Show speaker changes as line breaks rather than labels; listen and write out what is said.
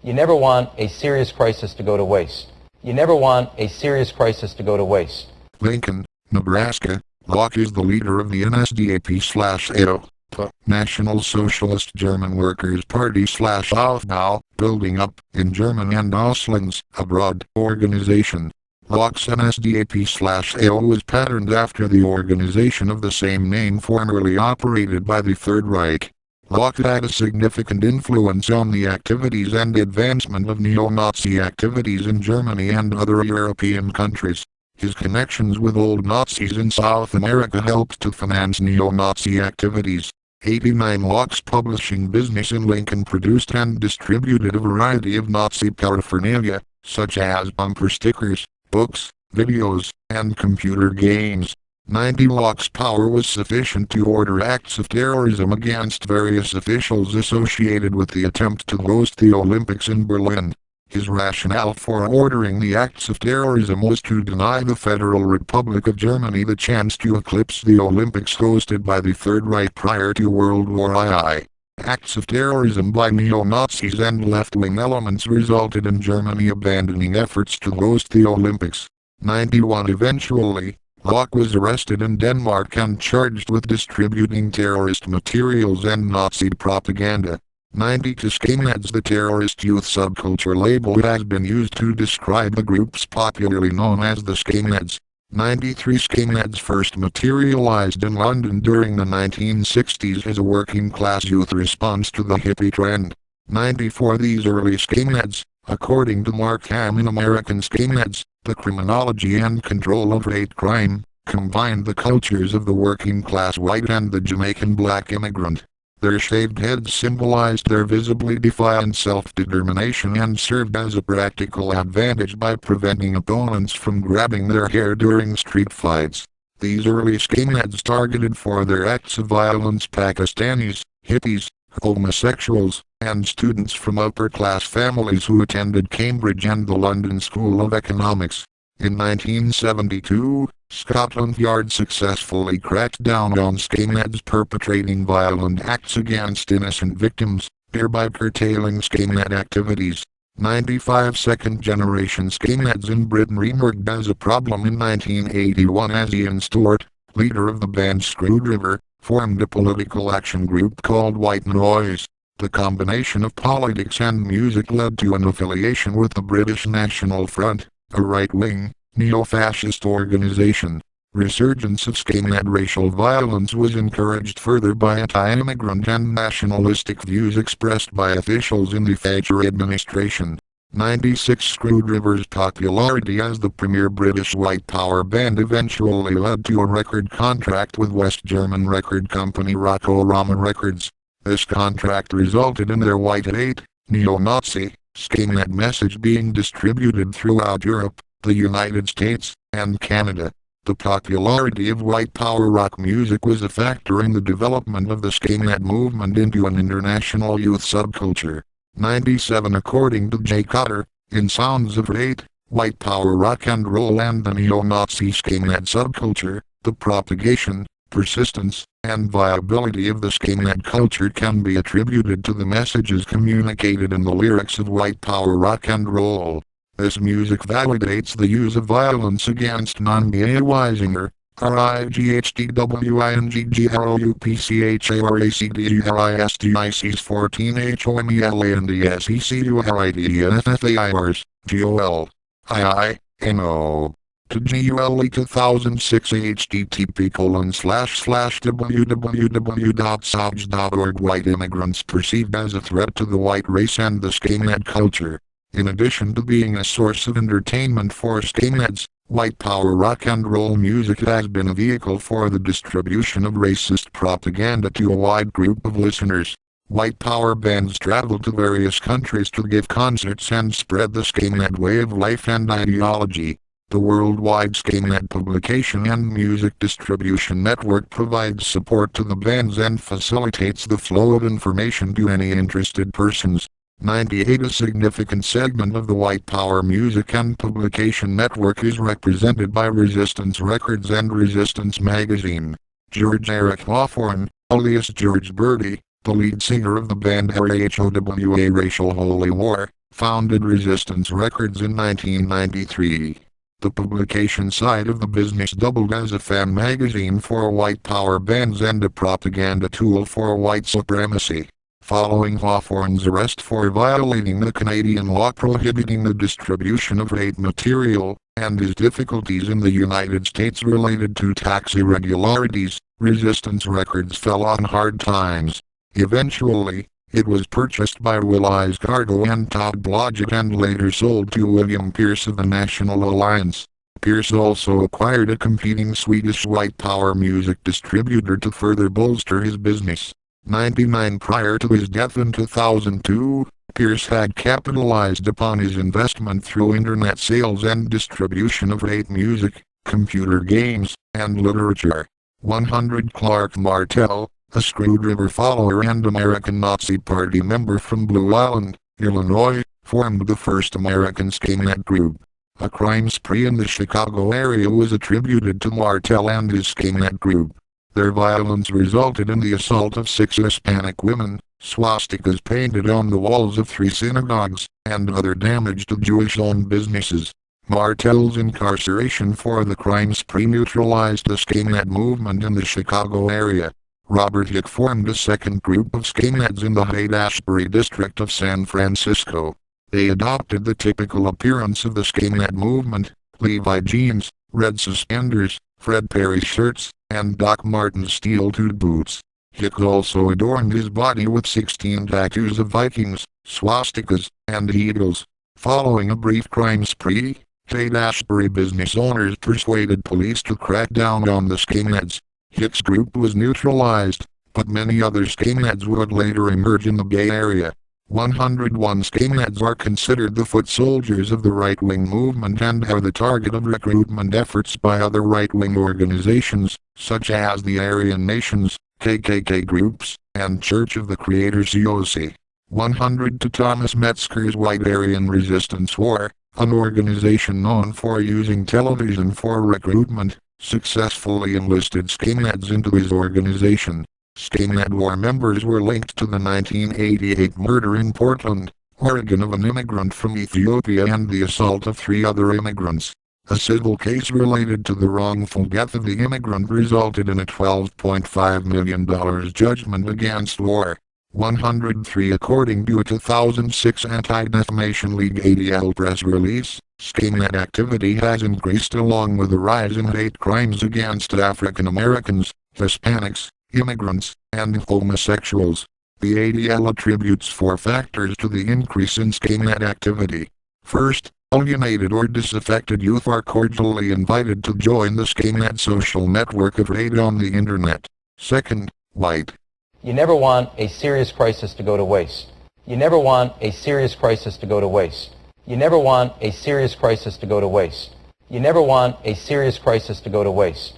You never want a serious crisis to go to waste. You never want a serious crisis to go to waste.
Lincoln, Nebraska. Locke is the leader of the NSDAP/AO, National Socialist German Workers' Party/Aufbau, building up, in German and Auslands, abroad, organization. Locke's NSDAP/AO was patterned after the organization of the same name formerly operated by the Third Reich. Locke had a significant influence on the activities and advancement of neo-Nazi activities in Germany and other European countries. His connections with old Nazis in South America helped to finance neo-Nazi activities. 89 Locke's publishing business in Lincoln produced and distributed a variety of Nazi paraphernalia, such as bumper stickers, books, videos, and computer games. 90 Locke's power was sufficient to order acts of terrorism against various officials associated with the attempt to host the Olympics in Berlin. His rationale for ordering the acts of terrorism was to deny the Federal Republic of Germany the chance to eclipse the Olympics hosted by the Third Reich prior to World War II. Acts of terrorism by neo-Nazis and left-wing elements resulted in Germany abandoning efforts to host the Olympics. 91 Eventually, Locke was arrested in Denmark and charged with distributing terrorist materials and Nazi propaganda. 92 Skinheads. The terrorist youth subculture label has been used to describe the groups popularly known as the Skinheads. 93 Skinheads first materialized in London during the 1960s as a working-class youth response to the hippie trend. 94 These early Skinheads, according to Mark Ham in American Skinheads, The Criminology and Control of Hate Crime, combined the cultures of the working-class white and the Jamaican black immigrant. Their shaved heads symbolized their visibly defiant self-determination and served as a practical advantage by preventing opponents from grabbing their hair during street fights. These early skinheads targeted for their acts of violence Pakistanis, hippies, homosexuals, and students from upper-class families who attended Cambridge and the London School of Economics. In 1972, Scotland Yard successfully cracked down on skinheads perpetrating violent acts against innocent victims, thereby curtailing skinhead activities. 95 Second-generation skinheads in Britain reemerged as a problem in 1981 as Ian Stewart, leader of the band Screwdriver, formed a political action group called White Noise. The combination of politics and music led to an affiliation with the British National Front, a right-wing, neo-fascist organization. Resurgence of skinhead racial violence was encouraged further by anti-immigrant and nationalistic views expressed by officials in the Thatcher administration. 96 Screwdriver's popularity as the premier British white power band eventually led to a record contract with West German record company Rockorama Records. This contract resulted in their White Hate, neo-Nazi, skinhead message being distributed throughout Europe, the United States, and Canada. The popularity of white power rock music was a factor in the development of the skinhead movement into an international youth subculture. 97 According to Jay Cotter, in Sounds of Hate, White Power Rock and Roll and the Neo-Nazi Skinhead Subculture, the propagation, persistence, and viability of the skinhead culture can be attributed to the messages communicated in the lyrics of White Power Rock and Roll. This music validates the use of violence against non-gay Weisinger, RIGHTWINGGROUPCHARACDURISTICs 14 HOMELANDSECURIDNFFAIRS, GOL, IINO. To GULE 2006 http://www.soj.org White immigrants perceived as a threat to the white race and the skinhead culture. In addition to being a source of entertainment for skinheads, white power rock and roll music has been a vehicle for the distribution of racist propaganda to a wide group of listeners. White power bands travel to various countries to give concerts and spread the skinhead way of life and ideology. The worldwide skinhead publication and music distribution network provides support to the bands and facilitates the flow of information to any interested persons. 98 A significant segment of the white power music and publication network is represented by Resistance Records and Resistance Magazine. George Eric Hawthorne, alias George Birdie, the lead singer of the band RAHOWA Racial Holy War, founded Resistance Records in 1993. The publication side of the business doubled as a fan magazine for white power bands and a propaganda tool for white supremacy. Following Hawthorne's arrest for violating the Canadian law prohibiting the distribution of hate material, and his difficulties in the United States related to tax irregularities, Resistance Records fell on hard times. Eventually, it was purchased by Willys Cargo and Todd Blodgett and later sold to William Pierce of the National Alliance. Pierce also acquired a competing Swedish white power music distributor to further bolster his business. 99 Prior to his death in 2002, Pierce had capitalized upon his investment through internet sales and distribution of hate music, computer games, and literature. 100 Clark Martel, a Screwdriver follower and American Nazi Party member from Blue Island, Illinois, formed the first American skinhead group. A crime spree in the Chicago area was attributed to Martel and his skinhead group. Their violence resulted in the assault of 6 Hispanic women, swastikas painted on the walls of 3 synagogues, and other damage to Jewish-owned businesses. Martel's incarceration for the crime spree neutralized the skinhead movement in the Chicago area. Robert Hick formed a second group of skinheads in the Haight-Ashbury district of San Francisco. They adopted the typical appearance of the skinhead movement: Levi jeans, red suspenders, Fred Perry shirts, and Doc Martens steel-toed boots. Hick also adorned his body with 16 tattoos of Vikings, swastikas, and eagles. Following a brief crime spree, Haight-Ashbury business owners persuaded police to crack down on the skinheads. Hick's group was neutralized, but many other skinheads would later emerge in the Bay Area. 101 skinheads are considered the foot soldiers of the right-wing movement and are the target of recruitment efforts by other right-wing organizations, such as the Aryan Nations, KKK groups, and Church of the Creator COC. 100 to Thomas Metzger's White Aryan Resistance War, an organization known for using television for recruitment, successfully enlisted skinheads into his organization. Skinhead War members were linked to the 1988 murder in Portland, Oregon of an immigrant from Ethiopia and the assault of 3 other immigrants. A civil case related to the wrongful death of the immigrant resulted in a $12.5 million judgment against War. 103 According to a 2006 Anti-Defamation League ADL press release, skinhead activity has increased along with a rise in hate crimes against African Americans, Hispanics, immigrants, and homosexuals. The ADL attributes 4 factors to the increase in skinhead activity. First, alienated or disaffected youth are cordially invited to join the skinhead social network of hate on the internet. Second, white.
You never want a serious crisis to go to waste. You never want a serious crisis to go to waste. You never want a serious crisis to go to waste. You never want a serious crisis to go to waste.